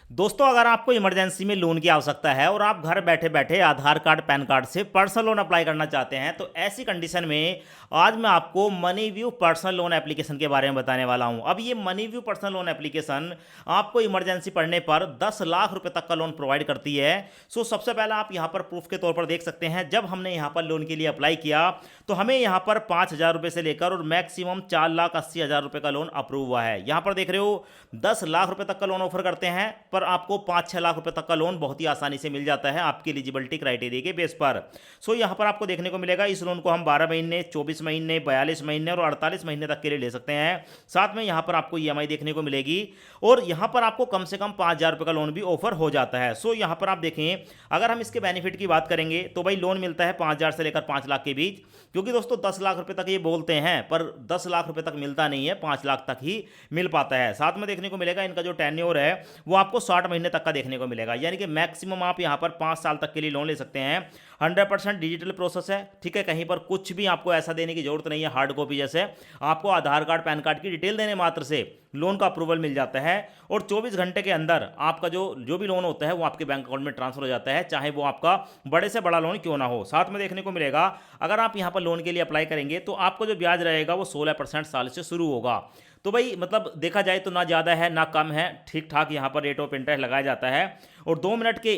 दोस्तों, अगर आपको इमरजेंसी में लोन की आवश्यकता है और आप घर बैठे बैठे आधार कार्ड पैन कार्ड से पर्सनल लोन अप्लाई करना चाहते हैं, तो ऐसी कंडीशन में आज मैं आपको money view personal loan application के बारे में बताने वाला हूं। अब ये money view personal loan application आपको इमरजेंसी पड़ने पर 10 लाख रुपए तक का लोन प्रोवाइड करती है। सो सबसे पहले आप यहां पर प्रूफ के तौर पर देख सकते हैं, जब हमने यहां पर लोन के लिए अप्लाई किया तो हमें यहां पर 5,000 रुपए से लेकर और मैक्सिमम 4,80,000 रुपए का लोन अप्रूव हुआ है। यहां पर देख रहे हो 10 लाख रुपए तक का लोन ऑफर करते हैं, पर आपको 5-6 लाख रुपए तक का लोन बहुत ही आसानी से मिल जाता है आपकी एलिजिबिलिटी क्राइटेरिया के बेस पर। सो यहां पर आपको देखने को मिलेगा इस लोन को हम 12 महीने, 24 महीने, 42 महीने और 48 महीने तक के लिए ले सकते हैं। साथ में यहां पर आपको ईएमआई देखने को मिलेगी और यहां पर आपको कम से कम 5,000 रुपए का लोन भी ऑफर हो जाता है। सो यहां पर आप देखें, अगर हम इसके बेनिफिट की बात करेंगे तो भाई लोन मिलता है 5,000 से लेकर 5 लाख के बीच, क्योंकि दोस्तों 10 लाख रुपए तक ये बोलते हैं पर 10 लाख रुपए तक मिलता नहीं है, 5 लाख तक ही मिल पाता है। साथ में देखने को मिलेगा इनका जो टेन्योर है वो आपको 60 महीने तक का देखने को मिलेगा, यानी कि मैक्सिमम आप यहां पर 5 साल तक के लिए लोन ले सकते हैं। 100% डिजिटल प्रोसेस है, ठीक है। कहीं पर कुछ भी आपको ऐसा देने की जरूरत नहीं है हार्ड कॉपी जैसे, आपको आधार कार्ड पैन कार्ड की डिटेल देने मात्र से लोन का अप्रूवल मिल जाता है और 24 घंटे के अंदर आपका जो भी लोन होता है वो आपके बैंक अकाउंट में ट्रांसफर हो जाता है, चाहे वो आपका बड़े से बड़ा लोन क्यों ना हो। साथ में देखने को मिलेगा अगर आप यहां पर लोन के लिए अप्लाई करेंगे तो आपको जो ब्याज रहेगा वो 16% साल से शुरू होगा। तो भाई मतलब देखा जाए तो ना ज़्यादा है ना कम है, ठीक ठाक यहाँ पर रेट ऑफ इंटरेस्ट लगाया जाता है और 2 मिनट के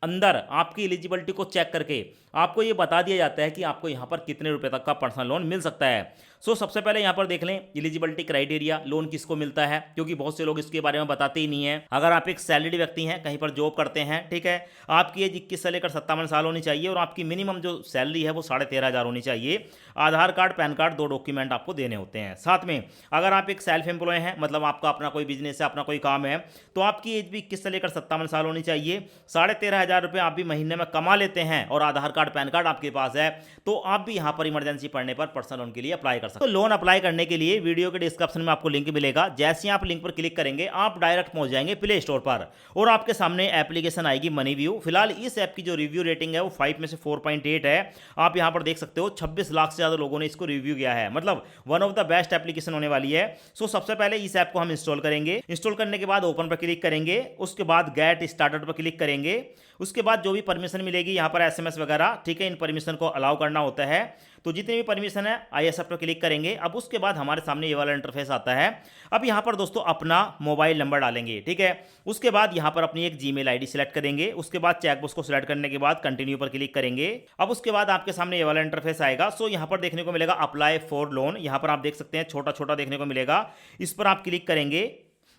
अंदर आपकी एलिजिबिलिटी को चेक करके आपको ये बता दिया जाता है कि आपको यहाँ पर कितने रुपए तक का पर्सनल लोन मिल सकता है। सो सबसे पहले यहाँ पर देख लें एलिजिबिलिटी क्राइटेरिया, लोन किसको मिलता है, क्योंकि बहुत से लोग इसके बारे में बताते ही नहीं है। अगर आप एक सैलरी व्यक्ति हैं, कहीं पर जॉब करते हैं, ठीक है, आपकी एज 21 से लेकर 57 साल होनी चाहिए और आपकी मिनिमम जो सैलरी है वो 13,500 होनी चाहिए। आधार कार्ड पैन कार्ड 2 डॉक्यूमेंट आपको देने होते हैं। साथ में अगर आप एक सेल्फ एम्प्लॉय हैं, मतलब आपका अपना कोई बिजनेस है, अपना कोई काम है, तो आपकी एज भी 21 से लेकर 57 साल होनी चाहिए। 13,500 रुपये आप भी महीने में कमा लेते हैं और आधार कार्ड पैन कार्ड आपके पास है, तो आप भी यहां पर इमरजेंसी पड़ने पर पर्सनल लोन के लिए अप्लाई कर सकते हैं। तो लोन अप्लाई करने के लिए वीडियो के डिस्क्रिप्शन में आपको लिंक मिलेगा, जैसे ही आप लिंक पर क्लिक करेंगे आप डायरेक्ट पहुंच जाएंगे प्ले स्टोर पर और आपके सामने एप्लीकेशन आएगी मनी व्यू। फिलहाल इस ऐप की जो रिव्यू रेटिंग है वो 5 में से 4.8 है। आप यहां पर देख सकते हो 26 लाख से ज्यादा लोगों ने इसको रिव्यू किया है, मतलब one of the best application होने वाली है। सो सबसे पहले इस ऐप को हम इंस्टॉल करेंगे। इंस्टॉल करने के बाद ओपन पर क्लिक करेंगे, उसके बाद गेट स्टार्टेड पर क्लिक करेंगे। उसके बाद जो भी परमिशन मिलेगी यहाँ पर एसएमएस वगैरह, ठीक है, इन परमिशन को अलाउ करना होता है। तो जितनी भी परमिशन है आई एक्सेप्ट पर क्लिक करेंगे। अब उसके बाद हमारे सामने ये वाला इंटरफेस आता है। अब यहाँ पर दोस्तों अपना मोबाइल नंबर डालेंगे, ठीक है। उसके बाद यहाँ पर अपनी एक जीमेल आईडी सेलेक्ट करेंगे। उसके बाद चेकबॉक्स को सिलेक्ट करने के बाद कंटिन्यू पर क्लिक करेंगे। अब उसके बाद आपके सामने ये वाला इंटरफेस आएगा। सो यहाँ पर देखने को मिलेगा अप्लाई फॉर लोन, यहाँ पर आप देख सकते हैं छोटा छोटा देखने को मिलेगा, इस पर आप क्लिक करेंगे।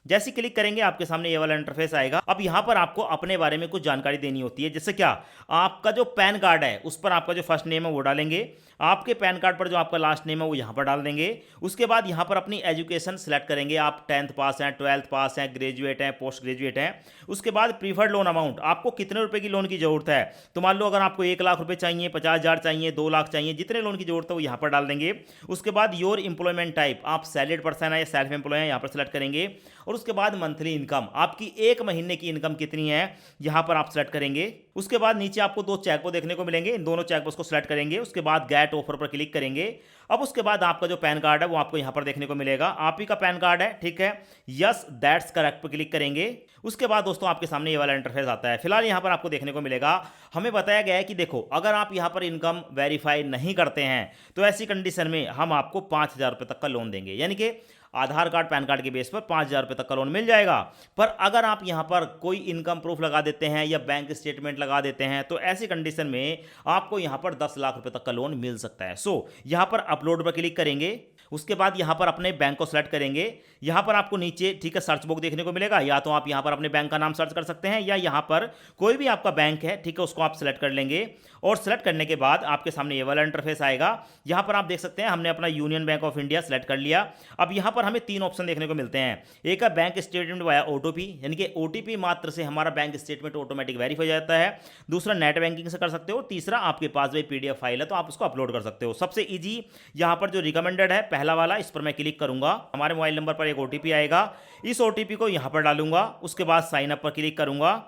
जैसे क्लिक करेंगे आपके सामने ये वाला इंटरफेस आएगा। अब यहां पर आपको अपने बारे में कुछ जानकारी देनी होती है, जैसे क्या, आपका जो पैन कार्ड है उस पर आपका जो फर्स्ट नेम है वो डालेंगे, आपके पैन कार्ड पर जो आपका लास्ट नेम है वो यहां पर डाल देंगे। उसके बाद यहां पर अपनी एजुकेशन सेलेक्ट करेंगे, आप 10th पास हैं, 12th पास हैं, ग्रेजुएट हैं, पोस्ट ग्रेजुएट हैं। उसके बाद प्रीफर्ड लोन अमाउंट, आपको कितने रुपए की लोन की जरूरत है। तो मान लो अगर आपको 1 लाख रुपए चाहिए, 50,000 चाहिए, 2 लाख चाहिए, जितने लोन की जरूरत है वो यहां पर डाल देंगे। उसके बाद योर एम्प्लॉयमेंट टाइप, आप सैलरीड पर्सन है या सेल्फ एम्प्लॉय है, यहां पर सेलेक्ट करेंगे। और उसके बाद मंथली इनकम, आपकी 1 महीने की इनकम कितनी है यहां पर आप सेलेक्ट करेंगे। उसके बाद नीचे आपको 2 चेकबॉक्स देखने को मिलेंगे, इन दोनों चेकबॉक्स को सिलेक्ट करेंगे। उसके बाद गेट ऑफर पर क्लिक करेंगे। अब उसके बाद आपका जो पैन कार्ड है वो आपको यहां पर देखने को मिलेगा, आप ही का पैन कार्ड है, ठीक है, यस दैट्स करेक्ट पर क्लिक करेंगे। उसके बाद दोस्तों आपके सामने ये वाला इंटरफेस आता है। फिलहाल यहां पर आपको देखने को मिलेगा, हमें बताया गया है कि देखो अगर आप यहां पर इनकम वेरीफाई नहीं करते हैं तो ऐसी कंडीशन में हम आपको 5,000 रुपए तक का लोन देंगे, यानी कि आधार कार्ड पैन कार्ड के बेस पर 5,000 रुपए तक का लोन मिल जाएगा। पर अगर आप यहां पर कोई इनकम प्रूफ लगा देते हैं या बैंक स्टेटमेंट लगा देते हैं तो ऐसी कंडीशन में आपको यहां पर 10 लाख रुपए तक का लोन मिल सकता है। सो यहां पर अपलोड पर क्लिक करेंगे। उसके बाद यहां पर अपने बैंक को सेलेक्ट करेंगे। यहां पर आपको नीचे, ठीक है, सर्च बॉक्स देखने को मिलेगा, या तो आप यहां पर अपने बैंक का नाम सर्च कर सकते हैं या यहां पर कोई भी आपका बैंक है, ठीक है, उसको आप सेलेक्ट कर लेंगे। और सेलेक्ट करने के बाद आपके सामने ये वाला इंटरफेस आएगा। यहां पर आप देख सकते हैं हमने अपना union bank of India select कर लिया। अब यहां पर हमें 3 ऑप्शन देखने को मिलते हैं। एक है बैंक स्टेटमेंट वाया ओटीपी, यानी कि ओटीपी मात्र से हमारा बैंक स्टेटमेंट ऑटोमेटिक वेरीफाई हो जाता है। दूसरा नेट बैंकिंग से कर सकते हो। तीसरा आपके पास भाई पीडीएफ फाइल है तो आप उसको अपलोड कर सकते हो। सबसे ईजी यहां पर जो रिकमेंडेड है पहला वाला, इस पर मैं क्लिक करूंगा। हमारे मोबाइल नंबर पर एक ओटीपी आएगा, इस ओटीपी को यहां पर डालूंगा। उसके बाद साइन अप पर क्लिक करूंगा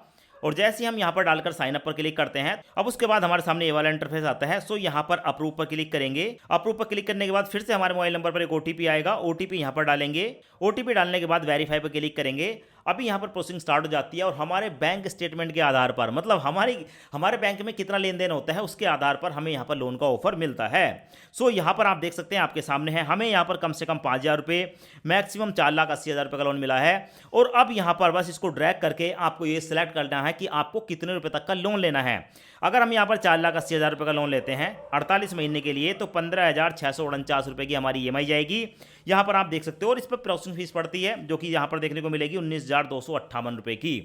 और जैसे ही हम यहां पर डालकर साइन अप पर क्लिक करते हैं, अब उसके बाद हमारे सामने ये वाला इंटरफेस आता है। सो यहां पर अप्रूव पर क्लिक करेंगे। अप्रूव पर क्लिक करने के बाद फिर से हमारे मोबाइल नंबर पर एक ओटीपी आएगा, ओटीपी यहां पर डालेंगे। ओटीपी डालने के बाद वेरीफाई पर क्लिक करेंगे। अभी यहाँ पर प्रोसेसिंग स्टार्ट हो जाती है और हमारे बैंक स्टेटमेंट के आधार पर, मतलब हमारे बैंक में कितना लेन देन होता है उसके आधार पर हमें यहाँ पर लोन का ऑफर मिलता है। सो यहाँ पर आप देख सकते हैं, आपके सामने है, हमें यहाँ पर कम से कम 5,000 रुपये, मैक्सिमम 4,80,000 रुपये का लोन मिला है। और अब यहाँ पर बस इसको ड्रैग करके आपको ये सिलेक्ट करना है कि आपको कितने रुपये तक का लोन लेना है। अगर हम यहाँ पर 4,80,000 रुपये का लोन लेते हैं 48 महीने के लिए, तो 15,649 रुपये की हमारी EMI जाएगी। यहाँ पर आप देख सकते हो, और इस पर प्रोसेसिंग फीस पड़ती है जो कि यहाँ पर देखने को मिलेगी 19,258 रुपये की।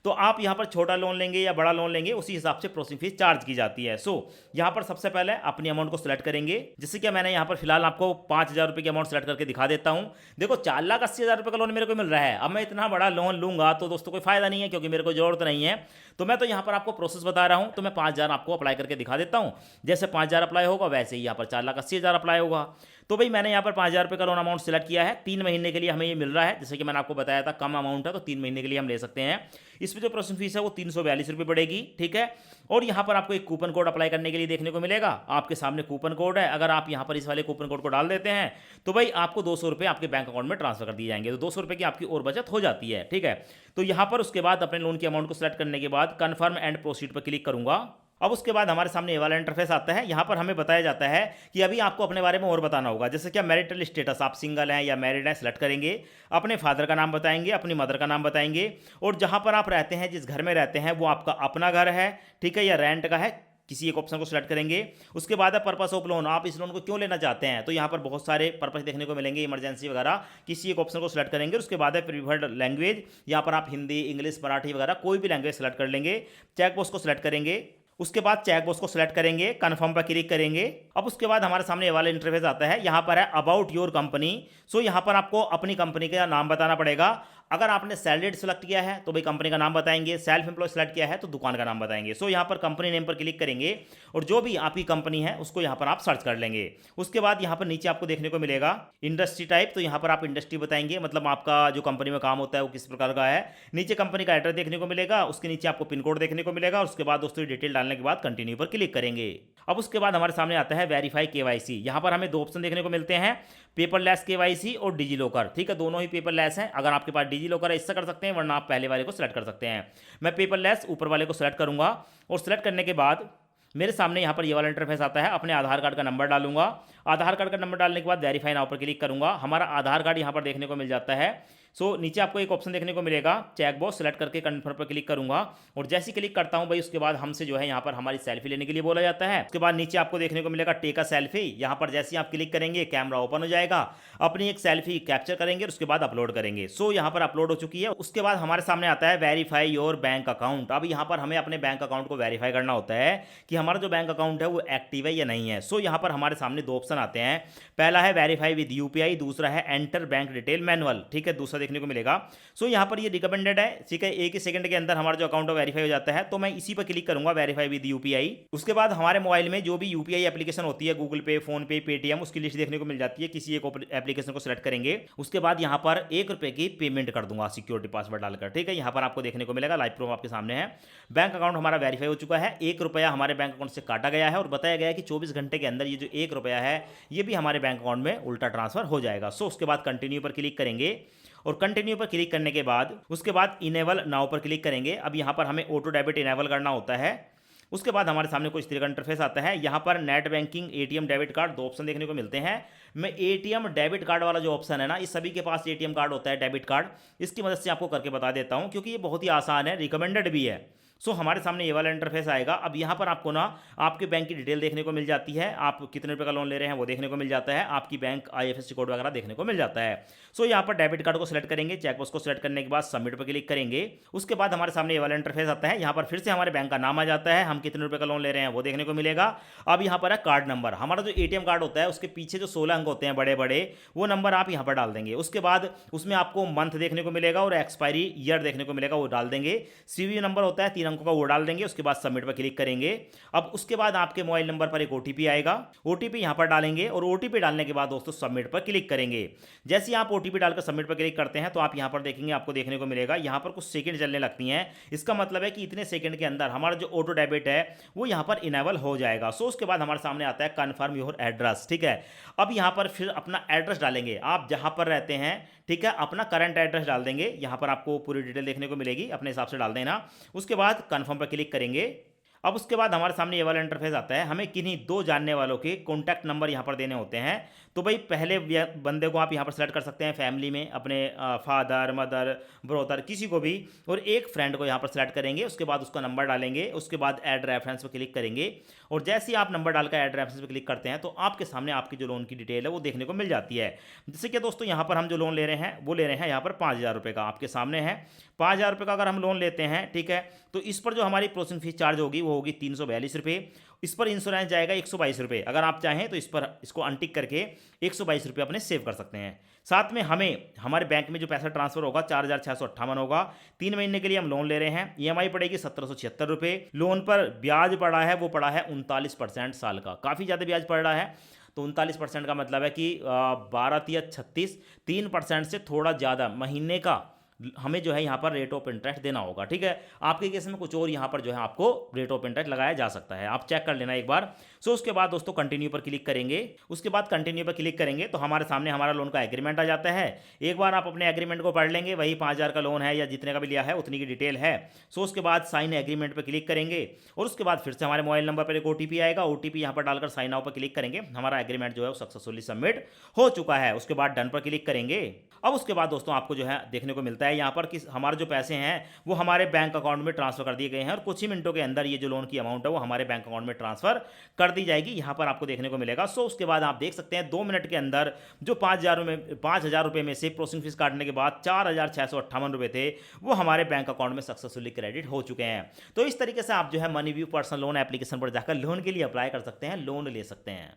तो आप यहाँ पर छोटा लोन लेंगे या बड़ा लोन लेंगे उसी हिसाब से प्रोसेसिंग फीस चार्ज की जाती है। सो यहाँ पर सबसे पहले अपनी अमाउंट को सिलेक्ट करेंगे, जैसे कि मैंने यहाँ पर फिलहाल आपको 5,000 रुपये की अमाउंट सेलेक्ट करके दिखा देता हूँ। देखो 4,80,000 रुपये का लोन मेरे को मिल रहा है, अब मैं इतना बड़ा लोन लूंगा तो दोस्तों कोई फायदा नहीं है, क्योंकि मेरे को जरूरत नहीं है। तो मैं तो यहाँ पर आपको प्रोसेस बता रहा हूँ, तो मैं 5,000 आपको अप्लाई करके दिखा देता हूँ। जैसे 5,000 अप्लाई होगा वैसे ही यहाँ पर 4,80,000 अप्लाई होगा। तो भाई मैंने यहाँ पर 5,000 रुपये का लोन अमाउंट सेलेक्ट किया है, 3 महीने के लिए हमें ये मिल रहा है। जैसे कि मैंने आपको बताया था कम अमाउंट है तो 3 महीने के लिए हम ले सकते हैं। इसमें जो प्रोसेसिंग फीस है वो 342 रुपये पड़ेगी, ठीक है। और यहाँ पर आपको एक कूपन कोड अप्लाई करने के लिए देखने को मिलेगा, आपके सामने कूपन कोड है। अगर आप यहाँ पर इस वाले कूपन कोड को डाल देते हैं तो भाई आपको 200 रुपये आपके बैंक अकाउंट में ट्रांसफर कर दिए जाएंगे, तो 200 रुपये की आपकी और बचत हो जाती है, ठीक है। तो यहाँ पर उसके बाद अपने लोन की अमाउंट को सिलेक्ट करने के बाद कन्फर्म एंड प्रोसीड पर क्लिक करूंगा। अब उसके बाद हमारे सामने ये वाला इंटरफेस आता है। यहाँ पर हमें बताया जाता है कि अभी आपको अपने बारे में और बताना होगा, जैसे क्या मैरिटल स्टेटस, आप सिंगल हैं या मैरिड हैं, सेलेक्ट करेंगे। अपने फादर का नाम बताएंगे, अपनी मदर का नाम बताएंगे, और जहाँ पर आप रहते हैं, जिस घर में रहते हैं वो आपका अपना घर है, ठीक है, या रेंट का है, किसी एक ऑप्शन को सिलेक्ट करेंगे। उसके बाद है पर्पस ऑफ लोन, आप इस लोन को क्यों लेना चाहते हैं, तो यहाँ पर बहुत सारे पर्पस देखने को मिलेंगे, इमरजेंसी वगैरह, किसी एक ऑप्शन को सिलेक्ट करेंगे। उसके बाद है प्रीफर्ड लैंग्वेज, यहाँ पर आप हिंदी, इंग्लिश, मराठी वगैरह कोई भी लैंग्वेज सेलेक्ट कर लेंगे। चेक बॉक्स को सिलेक्ट करेंगे, उसके बाद चेक बॉक्स को सिलेक्ट करेंगे, कन्फर्म पर क्लिक करेंगे। अब उसके बाद हमारे सामने ये वाला इंटरफेस आता है, यहाँ पर है अबाउट योर कंपनी। सो यहाँ पर आपको अपनी कंपनी का नाम बताना पड़ेगा। अगर आपने सैलरीड सेलेक्ट किया है तो भाई कंपनी का नाम बताएंगे, सेल्फ एम्प्लॉय सेलेक्ट किया है तो दुकान का नाम बताएंगे। सो यहाँ पर कंपनी नेम पर क्लिक करेंगे और जो भी आपकी कंपनी है उसको यहाँ पर आप सर्च कर लेंगे। उसके बाद यहाँ पर नीचे आपको देखने को मिलेगा इंडस्ट्री टाइप, तो यहाँ पर आप इंडस्ट्री बताएंगे, मतलब आपका जो कंपनी में काम होता है वो किस प्रकार का है। नीचे कंपनी का एड्रेस देखने को मिलेगा, उसके नीचे आपको पिन कोड देखने को मिलेगा, और उसके बाद दोस्तों डिटेल डालने के बाद कंटिन्यू पर क्लिक करेंगे। अब उसके बाद हमारे सामने आता है वेरीफाई KYC। यहाँ पर हमें 2 ऑप्शन देखने को मिलते हैं, पेपरलेस KYC और डिजी लॉकर, ठीक है, दोनों ही पेपरलेस हैं। अगर आपके पास डिजी लॉकर है इससे कर सकते हैं, वरना आप पहले वाले को सिलेक्ट कर सकते हैं। मैं पेपरलेस ऊपर वाले को सिलेक्ट करूंगा, और सिलेक्ट करने के बाद मेरे सामने यहाँ पर ये वाला इंटरफेस आता है। अपने आधार कार्ड का नंबर डालूंगा, आधार कार्ड का नंबर डालने के बाद वेरीफाई नाउ पर क्लिक करूंगा। हमारा आधार कार्ड यहाँ पर देखने को मिल जाता है। सो नीचे आपको एक ऑप्शन देखने को मिलेगा चेक बॉक्स, सेलेक्ट करके कन्फर्म पर क्लिक करूंगा, और जैसे क्लिक करता हूं भाई उसके बाद हमसे जो है यहाँ पर हमारी सेल्फी लेने के लिए बोला जाता है। उसके बाद नीचे आपको देखने को मिलेगा टेक अ सेल्फी, यहाँ पर जैसे ही आप क्लिक करेंगे कैमरा ओपन हो जाएगा, अपनी एक सेल्फी कैप्चर करेंगे और उसके बाद अपलोड करेंगे। सो यहाँ पर अपलोड हो चुकी है। उसके बाद हमारे सामने आता है वेरीफाई योर बैंक अकाउंट। अब यहाँ पर हमें अपने बैंक अकाउंट को वेरीफाई करना होता है कि हमारा जो बैंक अकाउंट है वो एक्टिव है या नहीं है। सो यहाँ पर हमारे सामने 2 ऑप्शन आते हैं, पहला है वेरीफाई विद UPI, दूसरा है एंटर बैंक डिटेल मैनुअल, ठीक है, दूसरा देखने को मिलेगा। सो यहाँ पर ये रिकमेंडेड है, ठीक है, 1 ही सेकंड के अंदर हमारा जो अकाउंट है वेरीफाई हो जाता है, तो मैं इसी पर क्लिक करूंगा वेरीफाई विद UPI। उसके बाद हमारे मोबाइल में जो भी UPI एप्लीकेशन होती है, गूगल पे, फोन पे, पेटीएम, उसकी लिस्ट देखने को मिल जाती है। किसी एक एप्लीकेशन को सिलेक्ट करेंगे, उसके बाद यहाँ पर 1 रुपये की पेमेंट कर दूंगा सिक्योरिटी पासवर्ड डालकर, ठीक है। यहाँ पर आपको देखने को मिलेगा लाइव प्रूफ आपके सामने है, बैंक अकाउंट हमारा वेरीफाई हो चुका है, 1 रुपया हमारे बैंक अकाउंट से काटा गया है, और बताया गया है कि 24 घंटे के अंदर ये जो 1 रुपया है ये भी हमारे बैंक अकाउंट में उल्टा ट्रांसफर हो जाएगा। सो उसके बाद कंटिन्यू पर क्लिक करेंगे, और कंटिन्यू पर क्लिक करने के बाद उसके बाद इनेबल नाउ पर क्लिक करेंगे। अब यहाँ पर हमें ऑटो डेबिट इनेबल करना होता है। उसके बाद हमारे सामने कुछ तरीका इंटरफेस आता है। यहाँ पर net banking, ATM debit card, 2 option देखने को मिलते हैं। मैं ATM डेबिट कार्ड वाला जो ऑप्शन है ना, इस सभी के पास ATM कार्ड होता है, डेबिट कार्ड, इसकी मदद से आपको करके बता देता हूँ क्योंकि ये बहुत ही आसान है, रिकमेंडेड भी है। सो हमारे सामने ये वाला इंटरफेस आएगा। अब यहाँ पर आपको ना आपके बैंक की डिटेल देखने को मिल जाती है, आप कितने रुपए का लोन ले रहे हैं वो देखने को मिल जाता है, आपकी बैंक IFSC कोड वगैरह देखने को मिल जाता है। सो यहाँ पर डेबिट कार्ड को सिलेक्ट करेंगे, चेकबॉक्स को सिलेक्ट करने के बाद सबमिट पर क्लिक करेंगे। उसके बाद हमारे सामने ये वाला इंटरफेस आता है। यहाँ पर फिर से हमारे बैंक का नाम आ जाता है, हम कितने रुपए का लोन ले रहे हैं वो देखने को मिलेगा। अब यहाँ पर है कार्ड नंबर, हमारा जो ATM कार्ड होता है उसके पीछे जो 16 अंक होते हैं बड़े बड़े, वो नंबर आप यहाँ पर डाल देंगे। उसके बाद उसमें आपको मंथ देखने को मिलेगा और एक्सपायरी ईयर देखने को मिलेगा, वो डाल देंगे। CVV नंबर होता है 3 अंकों का, वो डाल देंगे। उसके बाद सबमिट पर क्लिक करेंगे। अब उसके बाद आपके मोबाइल नंबर पर एक OTP आएगा, OTP यहां पर डालेंगे, और OTP डालने के बाद दोस्तों सबमिट पर क्लिक करेंगे। जैसे ही आप OTP डालकर सबमिट पर क्लिक करते हैं तो आप यहां पर देखेंगे, आपको देखने को मिलेगा यहां पर कुछ सेकंड चलने लगती हैं। इसका मतलब है कि इतने सेकंड के अंदर हमारा जो ऑटो डेबिट है वो यहां पर इनेबल हो जाएगा। सो उसके बाद हमारे सामने आता है कन्फर्म योर एड्रेस, ठीक है। अब यहां पर फिर अपना एड्रेस डालेंगे, आप जहां पर रहते हैं, ठीक है, अपना करंट एड्रेस डाल देंगे, यहाँ पर आपको पूरी डिटेल देखने को मिलेगी, अपने हिसाब से डाल देना। उसके बाद कन्फर्म पर क्लिक करेंगे। अब उसके बाद हमारे सामने ये वाला इंटरफेस आता है, हमें किन्हीं 2 जानने वालों के कॉन्टैक्ट नंबर यहाँ पर देने होते हैं। तो भाई पहले बंदे को आप यहाँ पर सेलेक्ट कर सकते हैं फैमिली में, अपने फादर, मदर, ब्रदर, किसी को भी, और एक फ्रेंड को यहाँ पर सेलेक्ट करेंगे। उसके बाद उसका नंबर डालेंगे, उसके बाद ऐड रेफरेंस पर क्लिक करेंगे, और जैसे ही आप नंबर डालकर ऐड रेफरेंस पर क्लिक करते हैं तो आपके सामने आपकी जो लोन की डिटेल है वो देखने को मिल जाती है। जैसे कि दोस्तों यहाँ पर हम जो लोन ले रहे हैं वो ले रहे हैं यहाँ पर 5,000 रुपये का, आपके सामने है 5,000 रुपये का अगर हम लोन लेते हैं, ठीक है, तो इस पर जो हमारी प्रोसेसिंग फीस चार्ज होगी वो होगी 342 रुपये। इस पर इंश्योरेंस जाएगा 122 रुपये। अगर आप चाहें तो इस पर इसको अनटिक करके 122 रुपये अपने सेव कर सकते हैं। साथ में हमें हमारे बैंक में जो पैसा ट्रांसफर होगा 4,658 होगा। 3 महीने के लिए हम लोन ले रहे हैं, ईएमआई पड़ेगी 1,776 रुपये। लोन पर ब्याज पड़ा है वो पड़ा है 39% साल का, काफ़ी ज़्यादा ब्याज पड़ रहा है। तो 39% का मतलब है कि 12 या 36, 3% से थोड़ा ज़्यादा महीने का हमें जो है यहाँ पर रेट ऑफ इंटरेस्ट देना होगा। ठीक है, आपके केस में कुछ और यहाँ पर जो है आपको रेट ऑफ इंटरेस्ट लगाया जा सकता है, आप चेक कर लेना एक बार। सो उसके बाद दोस्तों कंटिन्यू पर क्लिक करेंगे। उसके बाद कंटिन्यू पर क्लिक करेंगे तो हमारे सामने हमारा लोन का एग्रीमेंट आ जाता है। एक बार आप अपने एग्रीमेंट को पढ़ लेंगे, वही 5,000 का लोन है या जितने का भी लिया है उतनी की डिटेल है। सो उसके बाद साइन एग्रीमेंट पर क्लिक करेंगे, और उसके बाद फिर से हमारे मोबाइल नंबर पर एक OTP आएगा, OTP यहाँ पर डालकर साइन आउट पर क्लिक करेंगे। हमारा एग्रीमेंट जो है वो सक्सेसफुली सबमिट हो चुका है। उसके बाद डन पर क्लिक करेंगे। अब उसके बाद दोस्तों आपको जो है देखने को मिलता है यहाँ पर कि हमारे जो पैसे हैं वो हमारे बैंक अकाउंट में ट्रांसफर कर दिए गए हैं, और कुछ ही मिनटों के अंदर ये जो लोन की अमाउंट है वो हमारे बैंक अकाउंट में ट्रांसफर कर दी जाएगी, यहाँ पर आपको देखने को मिलेगा। सो उसके बाद आप देख सकते हैं 2 मिनट के अंदर जो 5,000 रुपये में से प्रोसेसिंग फीस काटने के बाद 4,658 रुपये थे वो हमारे बैंक अकाउंट में सक्सेसफुली क्रेडिट हो चुके हैं। तो इस तरीके से आप जो है money view personal loan application पर जाकर लोन के लिए अप्लाई कर सकते हैं, लोन ले सकते हैं।